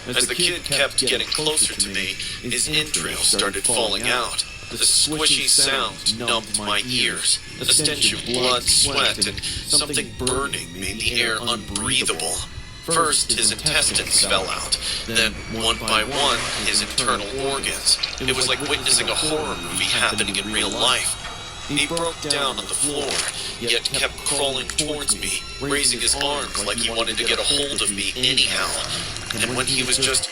As the kid kept getting closer to me, his entrails started falling out. The squishy sound numbed my ears. The stench of blood, sweat, and something burning made the air unbreathable. First, his intestines fell out, then, one by one, his internal organs. It was like witnessing a horror movie happening in real life. He broke down on the floor, yet kept crawling towards me, raising his arms like he wanted to get a hold of me anyhow. And when he was just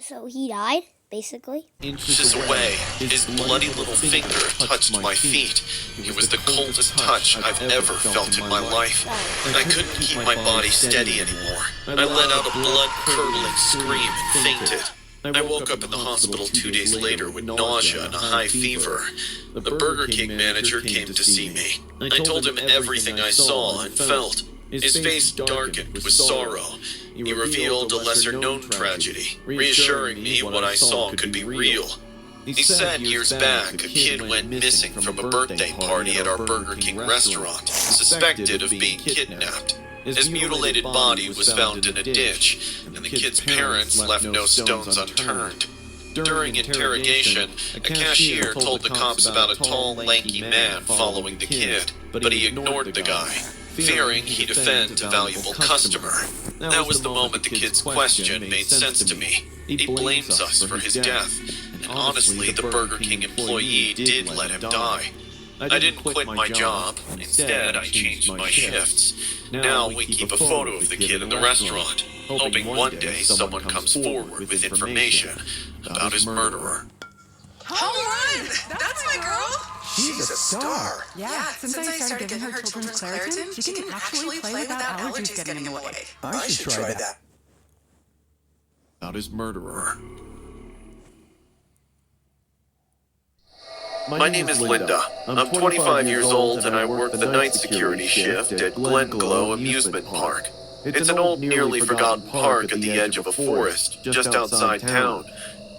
So he died, basically. inches away, his bloody little finger touched my feet. It was the coldest touch I've ever felt in my life. I couldn't keep my body steady anymore. I let out a blood-curdling scream and fainted. I woke up in the hospital 2 days later with nausea and a high fever. The Burger King manager came to see me. I told him everything I saw and felt. His face darkened with sorrow. He revealed a lesser-known tragedy, reassuring me what I saw could be real. He said years back a kid went missing from a birthday party at our Burger King restaurant, suspected of being kidnapped. His mutilated body was found in a ditch, and the kid's parents left no stones unturned. During interrogation, a cashier told the cops about a tall, lanky man following the kid, but he ignored the guy, fearing he'd offend a valuable customer. That was the moment the kid's question made sense to me. He blames us for his death, and honestly, the Burger King employee did let him die. I didn't quit my job. Instead, I changed my shifts. Now we keep a photo of the kid in the restaurant, hoping one day someone comes forward with information about his murderer. Home run! That's my girl! She's a star. Yeah, since I started giving her children's Claritin, she can actually play without allergies getting in the way. I should try that. About his murderer. My name is Linda. I'm 25 years old and I work the night security shift at Glen Glow Amusement Park. It's an old, nearly forgotten park at the edge of a forest, just outside town.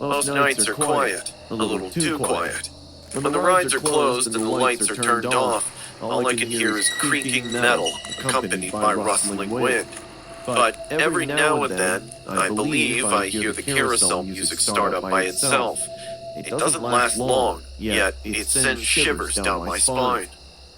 Most nights are quiet, a little too quiet. When the rides are closed and the lights are turned off, all I can hear is creaking metal, accompanied by rustling wind. But every now and then, I believe I hear the carousel music start up by itself. It doesn't last long, yet it sends shivers down my spine.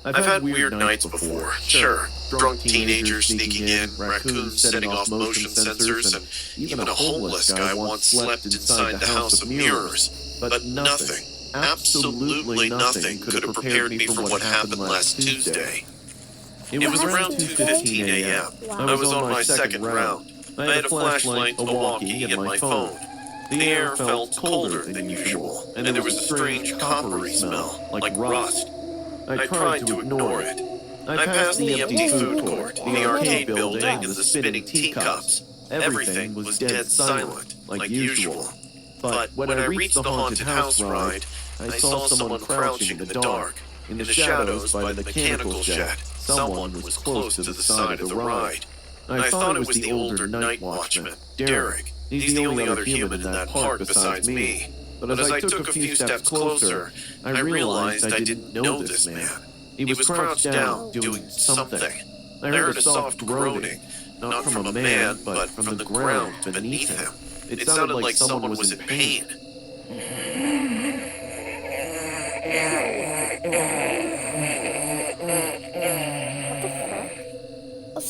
I've had weird nights before, sure. Drunk teenagers sneaking in, raccoons setting off motion sensors, and even a homeless guy once slept inside the House of Mirrors. But nothing, absolutely nothing, could have prepared me for what happened last Tuesday. It was around 2:15 a.m. I was on my second round. I had a flashlight, a walkie, and my phone. The air felt colder than usual, and there was a strange coppery smell, like rust. I tried to ignore it. I passed the empty food court, the arcade building, and the spinning teacups. Everything was dead silent, like usual. But when I reached the haunted house ride, I saw someone crouching in the dark, in the shadows by the mechanical shed. Someone was close to the side of the ride. I thought it was the older night watchman, Derek. He's the only other human in that park besides me. But as I took a few steps closer, I realized I didn't know this man. He was crouched down, doing something. I heard a soft groaning, not from a man, but from the ground beneath him. It sounded like someone was in pain.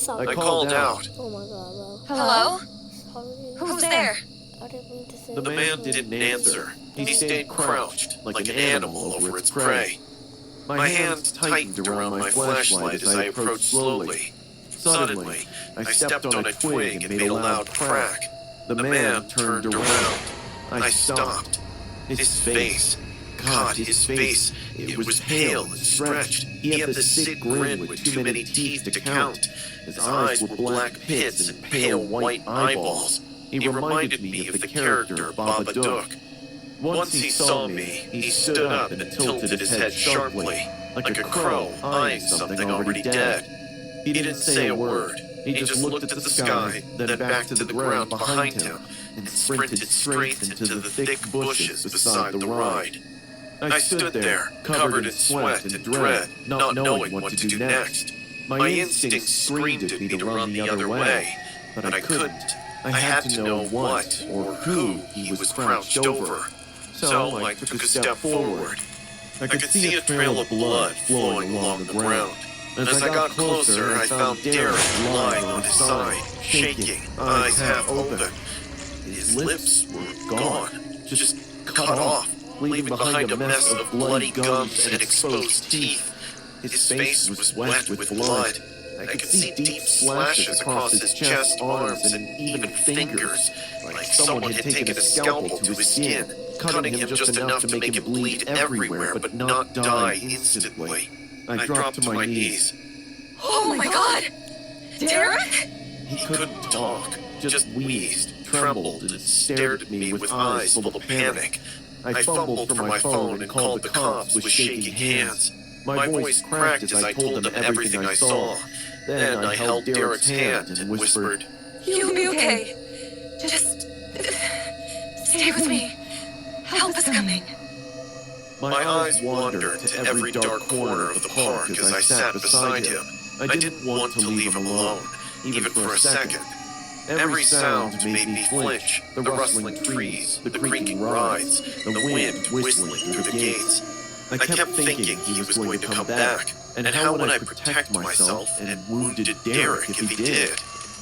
I called out. Oh my god, bro. Hello? Sorry. Who's there? I didn't mean to say The man didn't answer. He stayed crouched, like an animal over its prey. My hands tightened around my flashlight as I approached slowly. Suddenly, I stepped on a twig and made a loud crack. The man turned around. I stopped. His face. God, his face. It was pale and stretched. He had the sick grin with too many teeth to count. His eyes were black pits and pale white eyeballs. He reminded me of the character Babadook. Once he saw me, he stood up and tilted his head sharply, like a crow eyeing something already dead. He didn't say a word. He just looked at the sky, then back to the ground behind him, and sprinted straight into the thick bushes beside the ride. I stood there, covered in sweat and dread, not knowing what to do next. My instincts screamed at me to run the other way, but I couldn't. I had to know what or who he was crouched over. So I took a step forward. I could see a trail of blood flowing along the ground. As I got closer, I found Derek lying on his side, shaking, eyes half open. His lips were gone, just cut off, leaving behind a mess of bloody gums and exposed teeth. His face was wet with blood. I could see deep slashes across his chest, arms, and even fingers, like someone had taken a scalpel to his skin, cutting him just enough to make him bleed everywhere, but not die instantly. I dropped to my knees. Oh my god! Derek? He couldn't talk, just wheezed, trembled, and stared at me with eyes full of panic. I fumbled for my phone and called the cops with shaking hands. My voice cracked as I told them everything I saw. Then I held Derek's hand and whispered, You'll be okay. Just stay with me. Help is coming. My eyes wandered to every dark corner of the park as I sat beside him. I didn't want to leave him alone, even for a second. Every sound made me flinch, the rustling trees, the creaking rides, the wind whistling through the gates. I kept thinking he was going to come back, and how would I protect myself and wounded Derek if he did?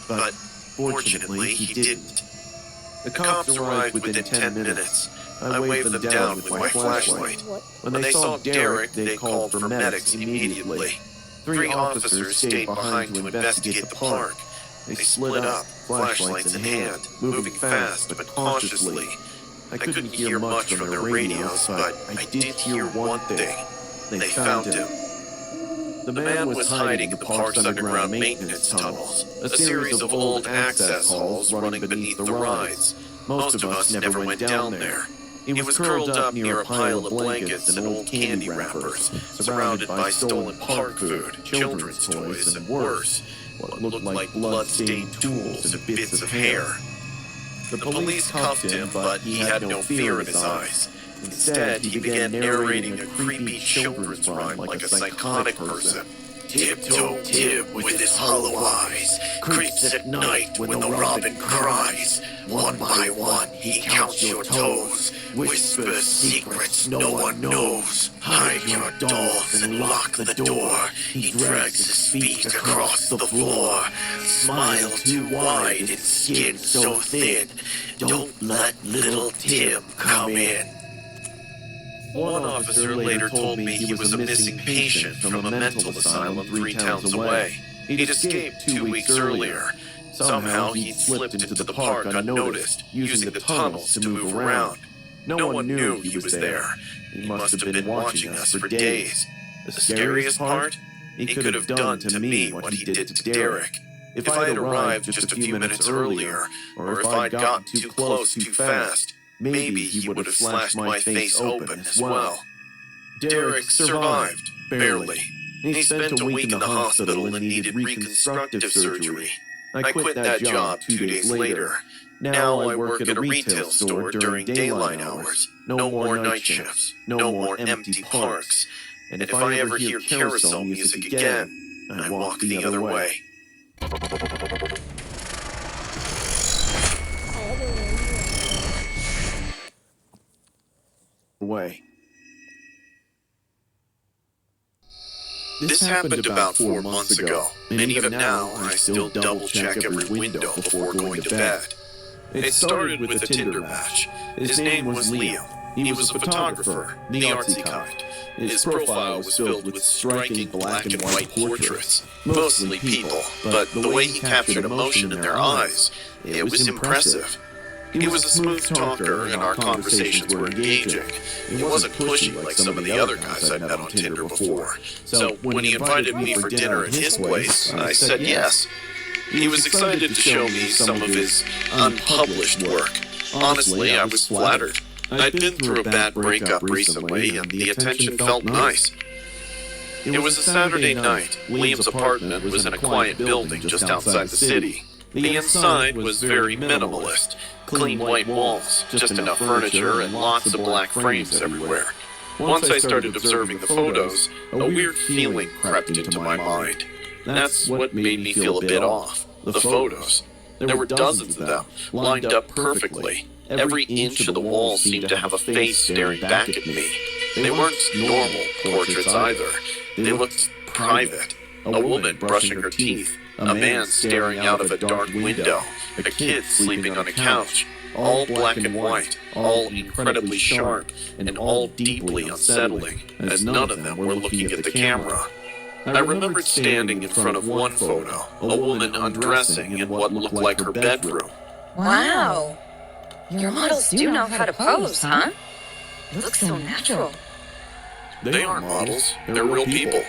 But fortunately, he didn't. The cops arrived within 10 minutes. I waved them down with my flashlight. When they saw Derek, they called for medics immediately. 3 officers stayed behind to investigate the park. They split up, flashlights in hand, moving fast but cautiously. I couldn't hear much from their radios, but I did hear one thing. They found him. The man was hiding in the park's underground maintenance tunnels, a series of old access halls running beneath the rides. Most of us never went down there. He was curled up near a pile of blankets and old candy wrappers, surrounded by stolen park food, children's toys, and worse, what looked like blood-stained tools and bits of hair. The police cuffed him, but he had no fear in his eyes. Instead, he began narrating a creepy children's rhyme like a psychotic person. Tiptoe Tim with his hollow eyes creeps at night when the robin cries. One by one he counts your toes, whispers secrets no one knows. Hide your dolls and lock the door. He drags his feet across the floor. Smile too wide and skin so thin. Don't let little Tim come in. One officer later told me he was a missing patient from a mental asylum 3 towns away. He'd escaped 2 weeks earlier. Somehow he'd slipped into the park unnoticed, using the tunnels to move around. No one knew he was there. He must have been watching us for days. The scariest part? He could have done to me what he did to Derek. If I had arrived just a few minutes earlier, or if I'd gotten too close too fast, maybe he would have slashed my face open as well. Derek survived, barely. He spent a week in the hospital and needed reconstructive surgery. I quit that job 2 days later. Now I work at a retail store during daylight hours. No more night shifts, no more empty parks. And if I ever hear carousel music again, I walk the other way. This happened about 4 months ago, and even now I still double-check every window before going to bed. It started with a Tinder match. His name was Liam. He was a photographer, the artsy kind. His profile was filled with striking black and white portraits, mostly people, but the way he captured emotion in their eyes, it was impressive. He was a smooth talker, and our conversations were engaging. He wasn't pushy like some of the other guys I'd met on Tinder before. So when he invited me for dinner at his place, I said yes. He was excited to show me some of his unpublished work. Honestly, I was flattered. I'd been through a bad breakup recently, and the attention felt nice. It was a Saturday night. Liam's apartment was in a quiet building just outside the city. The inside was very minimalist. Clean white walls, just enough furniture, and lots of black frames everywhere. Once I started observing the photos, a weird feeling crept into my mind. That's what made me feel a bit off. The photos. There were dozens of them, lined up perfectly. Every inch of the wall seemed to have a face staring back at me. They weren't normal portraits either. They looked private. A woman brushing her teeth, a man staring out of a dark window, a kid sleeping on a couch, all black and white, all incredibly sharp, and all deeply unsettling, as none of them were looking at the camera. I remembered standing in front of one photo, a woman undressing in what looked like her bedroom. Wow. Your models do know how to pose, huh? It looks so natural. They aren't models, they're real people.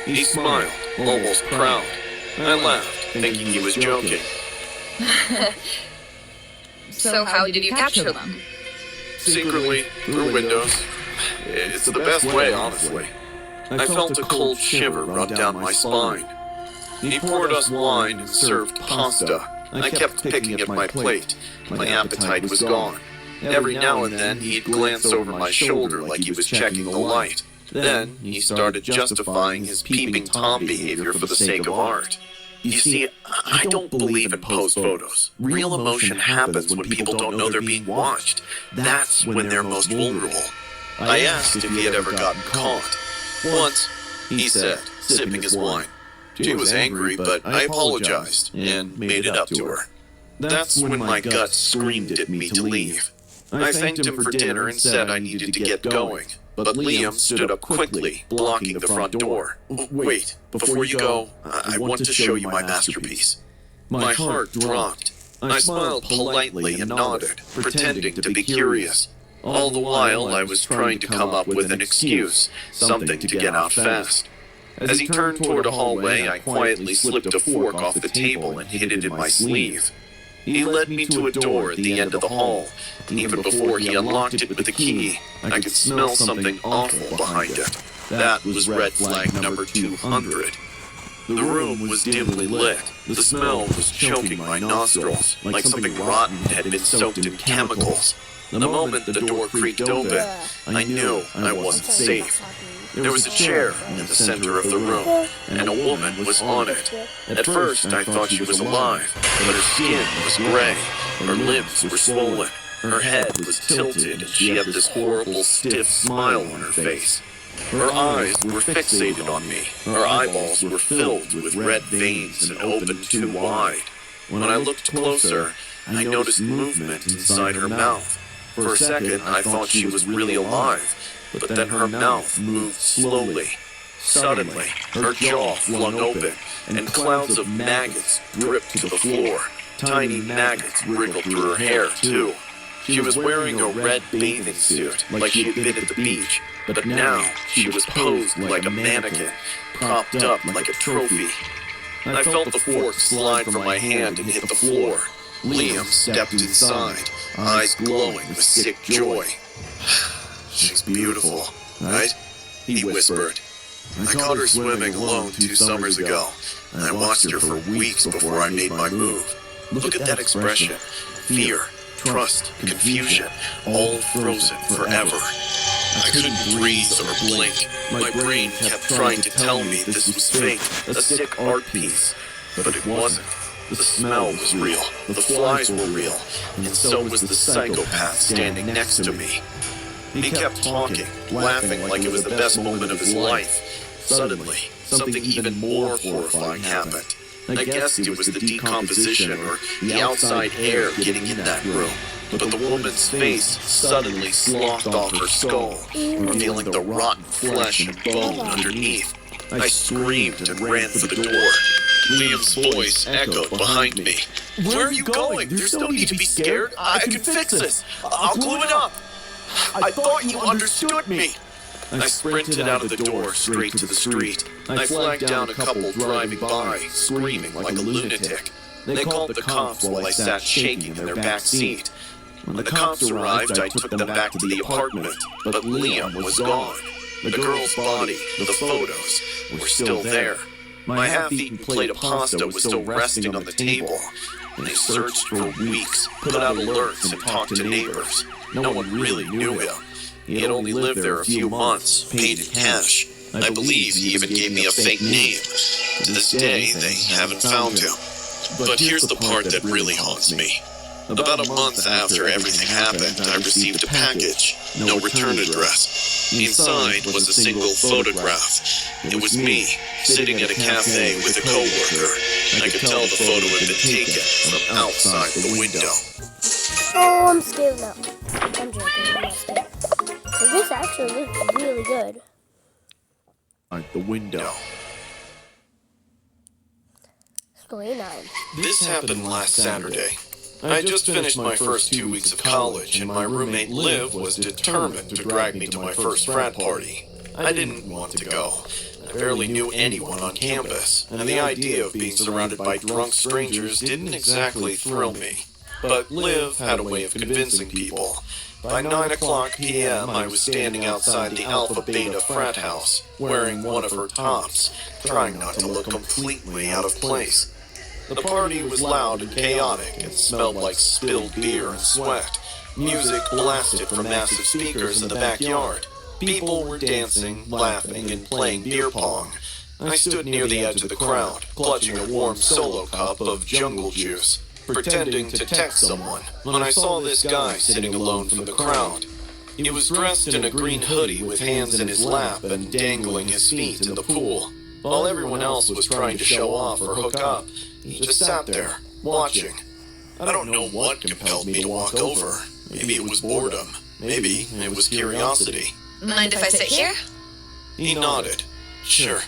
He smiled, almost proud. I laughed, thinking he was joking. So how did you capture them? Secretly, through windows. It's the best way, honestly. I felt a cold shiver run down my spine. He poured us wine and served pasta. I kept picking at my plate. My appetite was gone. Every now and then, he'd glance over my shoulder like he was checking the light. Then, he started justifying his peeping Tom behavior for the sake of art. You see, I don't believe in pose photos. Real emotion happens when people don't know they're being watched. That's when they're most vulnerable. I asked if he had ever gotten caught. Once, he said, sipping his wine. She was angry, but I apologized and made it up to her. That's when my gut screamed at me to leave. I thanked him for dinner and said I needed to get going. But Liam stood up quickly, blocking the front door. Wait, before you go, I want to show you my masterpiece. My heart dropped. I smiled politely and nodded, pretending to be curious. All the while, I was trying to come up with an excuse, something to get out fast. As he turned toward a hallway, I quietly slipped a fork off the table and hid it in my sleeve. He led me to a door at the end of the hall. Even before he unlocked it with the key, I could smell something awful behind it. That was red flag number 200. The room was dimly lit. The smell was choking my nostrils, like something rotten had been soaked in chemicals. The moment the door creaked open, I knew I wasn't safe. There was a chair in the center of the room, and a woman was on it. At first, I thought she was alive, but her skin was gray, her limbs were swollen, her head was tilted, and she had this horrible, stiff smile on her face. Her eyes were fixated on me. Her eyeballs were filled with red veins and opened too wide. When I looked closer, I noticed movement inside her mouth. For a second, I thought she was really alive. But then her mouth moved slowly. Suddenly, her jaw flung open, and clouds of maggots dripped to the floor. Tiny maggots wriggled through her hair, too. She was wearing a red bathing suit, like she had been at the beach, but now she was posed like a mannequin, propped up like a trophy. I felt the fork slide from my hand and hit the floor. Liam stepped inside, eyes glowing with sick joy. She's beautiful, right? He whispered. I caught her swimming alone 2 summers ago, and I watched her for weeks before I made my move. Look at that expression. Fear, trust, confusion, all frozen forever. I couldn't breathe or blink. My brain kept trying to tell me this was fake, a sick art piece. But it wasn't. The smell was real, the flies were real, and so was the psychopath standing next to me. He kept talking, laughing like it was the best moment of his life. Suddenly, something even more horrifying happened. I guessed it was the decomposition or the outside air getting in that room. But the woman's face suddenly sloughed off her skull, revealing the rotten flesh and bone underneath. I screamed and ran for the door. Liam's voice echoed behind me. Where are you going? There's no need to be scared. I can fix this. I'll glue it up. I thought you understood me. I sprinted out of the door straight to the street. I flagged down a couple driving by, screaming like a lunatic. They called the cops while I sat shaking in their back seat. When the cops arrived, I took them back to the apartment, but Liam was gone. The girl's body, the photos, were still there. My half-eaten plate of pasta was still resting on the table, and they searched for weeks, put out alerts and talked to neighbors. No one really knew him. He had only lived there a few months, paid in cash. I believe he even gave me a fake name. To this day, they haven't found him. But here's the part that really haunts me. About a month after everything happened, I received a package, no return address. Inside was a single photograph. It was me, sitting at a cafe with a coworker. I could tell the photo had been taken from outside the window. Oh, I'm scared now. I'm joking. I'm not scared. But this actually looks really good. The window. Screen 9. This happened last Saturday. I had just finished my first 2 weeks of college, and my roommate Liv was determined to drag me to my first frat party. I didn't want to go. I barely knew anyone on campus, and the idea of being surrounded by drunk strangers didn't exactly thrill me. But Liv had a way of convincing people. By 9 p.m., I was standing outside the Alpha Beta frat house, wearing one of her tops, trying not to look completely out of place. The party was loud and chaotic and smelled like spilled beer and sweat. Music blasted from massive speakers in the backyard. People were dancing, laughing, and playing beer pong. I stood near the edge of the crowd, clutching a warm solo cup of jungle juice, pretending to text someone, when I saw this guy sitting alone from the crowd. He was dressed in a green hoodie with hands in his lap and dangling his feet in the pool. While everyone else was trying to show off or hook up, he just sat there, watching. I don't know what compelled me to walk over. Maybe it was boredom. Maybe it was curiosity. Mind if I sit here? He nodded. Sure.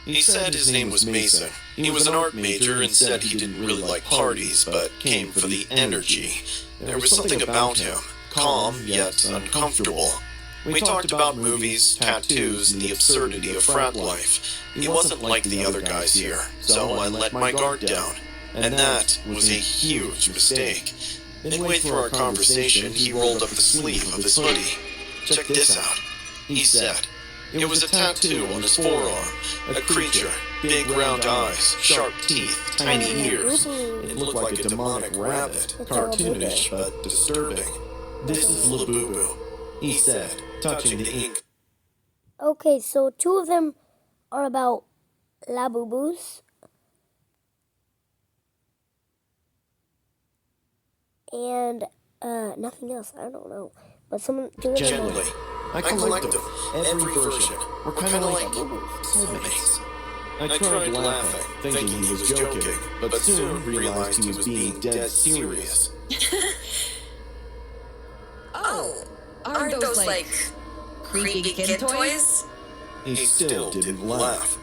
He said his name was Mason. He was an art major and said he didn't really like parties, but came for the energy. There was something about him, calm yet uncomfortable. We talked about movies, tattoos, and the absurdity of frat life. He wasn't like the other guys here, so I let my guard down. And that was a huge mistake. Midway through our conversation, he rolled up the sleeve of his hoodie. Check this out, he said. It was a tattoo on his forearm. A creature, big round eyes, sharp teeth, tiny ears. It looked like a demonic rabbit, cartoonish but disturbing. This is Labubu, he said, touching the ink. Okay, so 2 of them are about Labubus. And nothing else. I don't know. But some Generally, I collect them, every version. We're kind of like soulmates. I tried laughing, thinking he was joking, but soon realized he was being dead serious. Oh, aren't those like creepy kid toys? He still didn't laugh.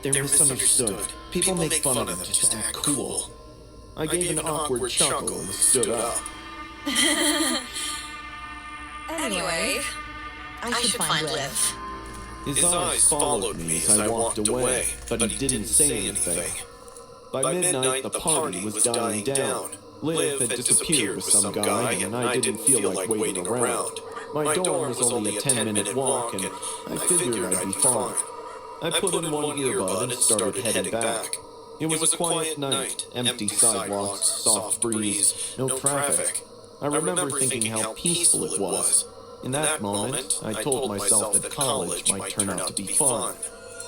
They're misunderstood. People make fun of them just to act cool. I gave an awkward chuckle and stood up. Anyway, I should find Liv. His eyes followed me as I walked away, but he didn't say anything. By midnight, the party was dying down. Liv had disappeared with some guy, and I didn't feel like waiting around. My dorm was only a 10-minute walk, and I figured I'd be fine. I put in one earbud and started heading back. It was a quiet night, empty sidewalks, soft breeze, no traffic. I remember thinking how peaceful it was. In that moment, I told myself that college might turn out to be fun.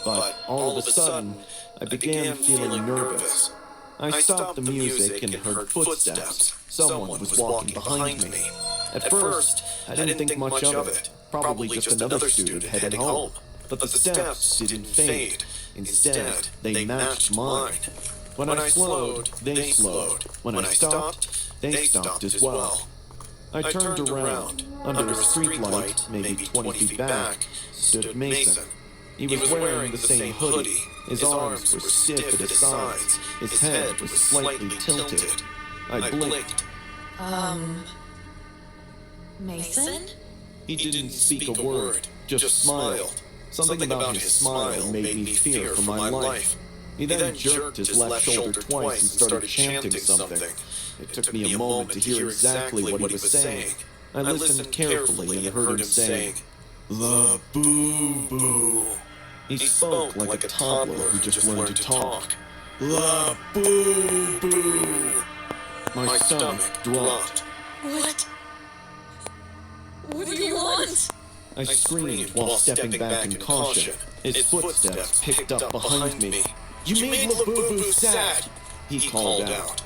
But all of a sudden, I began feeling nervous. I stopped the music and heard footsteps. Someone was walking behind me. At first, I didn't think much of it. Probably just another student heading home. But the steps didn't fade. Instead, they matched mine. When I slowed, they slowed. When I stopped, they stopped as well. I turned around. Under a streetlight, maybe 20 feet back, stood Mason. He was wearing the same hoodie. His arms were stiff at his sides. His head was slightly tilted. I blinked. Mason? He didn't speak a word, just smiled. Something about his smile made me fear for my life. He then jerked his left shoulder twice and started chanting something. It took me a moment to hear exactly what he was saying. I listened carefully and heard him saying, "La Boo Boo." He spoke like a toddler who just learned to talk. La Boo Boo. My stomach dropped. What do you want? I screamed while stepping back in caution. His footsteps picked up behind me. "You made Labubu sad!" he called out.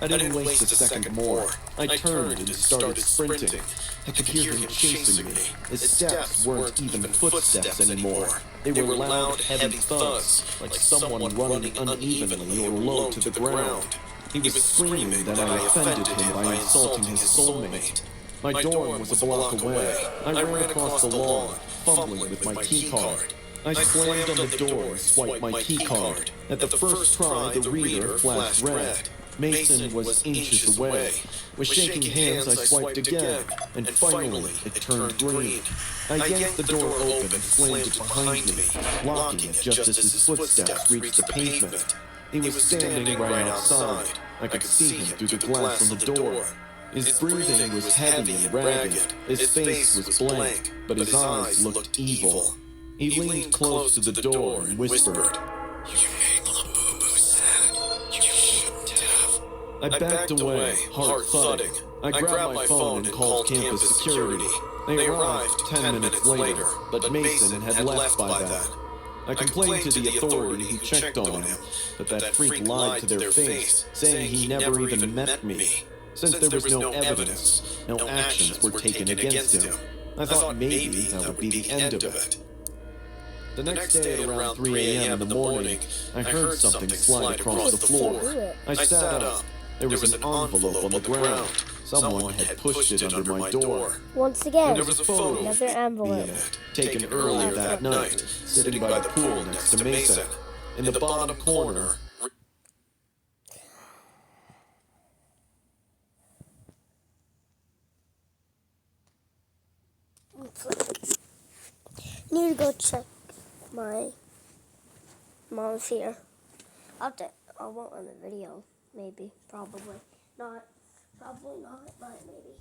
I didn't waste a second more. I turned and started sprinting. I could hear him chasing me. His steps weren't even footsteps anymore. They were loud, heavy thuds, like someone running unevenly or low to the ground. He was screaming that I offended him by insulting his soulmate. My dorm was a block away. I ran across the lawn, fumbling with my keycard. I slammed on the door and swiped my keycard. At the first try, the reader flashed red. Mason was inches away. With shaking hands, I swiped again, and finally, it turned green. I yanked the door open and slammed it behind me, locking it just as his footsteps reached the pavement. He was standing right outside. I could see him through the glass on the door. His breathing was heavy and ragged. His face was blank, but his eyes looked evil. He leaned close to the door and whispered, "You made Labubu sad. You shouldn't have." I backed away, heart thudding. I grabbed my phone and called campus security. They arrived 10 minutes later, but Mason had left by then. I complained to the authority who checked on him, but that freak lied to their face, saying he never even met me. Since there was no evidence, no actions were taken against him. I thought maybe that would be the end of it. The next day at around 3 a.m. in the morning, I heard something slide across the floor. I sat up. There was an envelope on the ground. Someone had pushed it under my door. Once again, There was a photo another envelope. in it, taken earlier that night, sitting by the pool next to Mason. In the bottom corner, Need to go check my mom's here. I won't on the video. Maybe. Probably not. Probably not, but maybe.